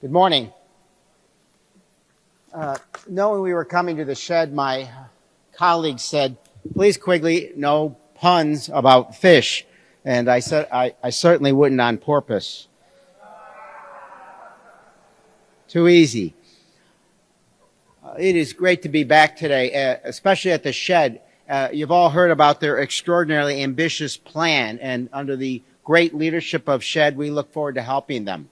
Good morning. Knowing we were coming to the shed, my colleague said, please, Quigley, no puns about fish. And I said, I certainly wouldn't on purpose. Too easy. It is great to be back today, especially at the shed. You've all heard about their extraordinarily ambitious plan, and under the great leadership of SHED, we look forward to helping them.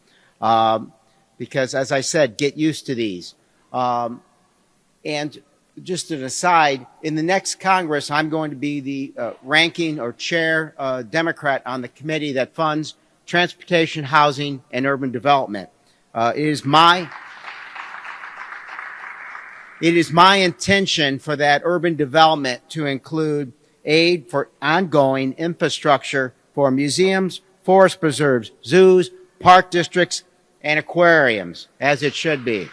Because, as I said, get used to these. And just an aside, in the next Congress, I'm going to be the ranking or chair Democrat on the committee that funds transportation, housing, and urban development. It is my intention for that urban development to include aid for ongoing infrastructure for museums, forest preserves, zoos, park districts, and aquariums, as it should be.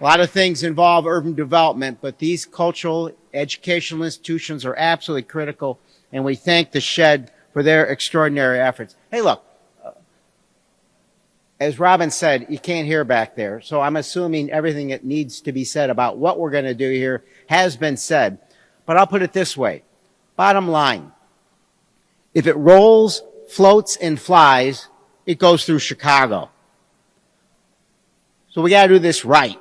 A lot of things involve urban development, but these cultural, educational institutions are absolutely critical, and we thank the SHED for their extraordinary efforts. Hey, look, as Robin said, you can't hear back there, so I'm assuming everything that needs to be said about what we're going to do here has been said. But I'll put it this way. Bottom line, if it rolls, floats, and flies, it goes through Chicago. So we got to do this right.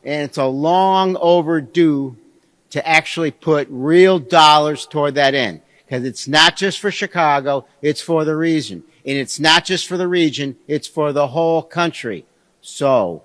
And it's a long overdue to actually put real dollars toward that end. Because it's not just for Chicago, it's for the region. And it's not just for the region, it's for the whole country. So,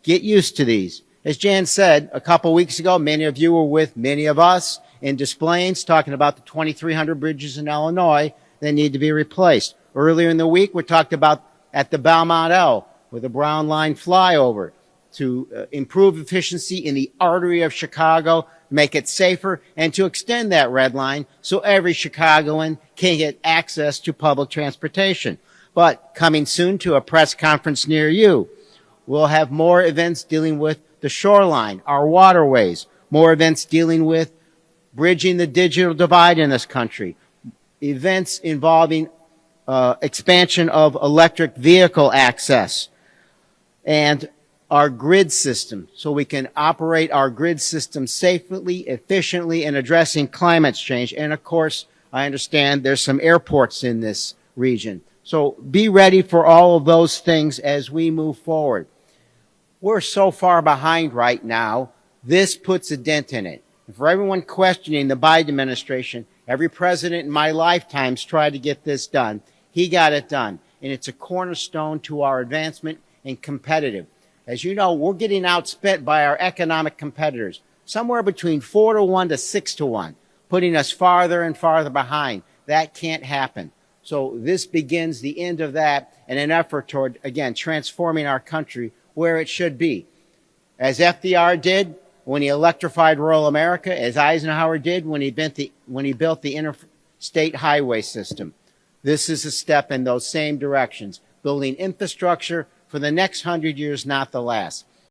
get used to these. As Jan said a couple weeks ago, many of you were with many of us in Des Plaines talking about the 2,300 bridges in Illinois that need to be replaced. Earlier in the week, we talked about at the Belmont L with the Brown Line flyover to improve efficiency in the artery of Chicago, make it safer, and to extend that red line so every Chicagoan can get access to public transportation. But coming soon to a press conference near you, we'll have more events dealing with the shoreline, our waterways, more events dealing with bridging the digital divide in this country, events involving expansion of electric vehicle access, and our grid system, so we can operate our grid system safely, efficiently, and addressing climate change. And of course, I understand there's some airports in this region. So be ready for all of those things as we move forward. We're so far behind right now, this puts a dent in it. And for everyone questioning the Biden administration, every president in my lifetime's tried to get this done. He got it done. And it's a cornerstone to our advancement and competitive. As you know, we're getting outspent by our economic competitors, somewhere between 4-1 to 6-1, putting us farther and farther behind. That can't happen. So this begins the end of that and an effort toward, again, transforming our country where it should be. As FDR did when he electrified rural America, as Eisenhower did when he built the interstate highway system. This is a step in those same directions, building infrastructure for the next 100 years, not the last.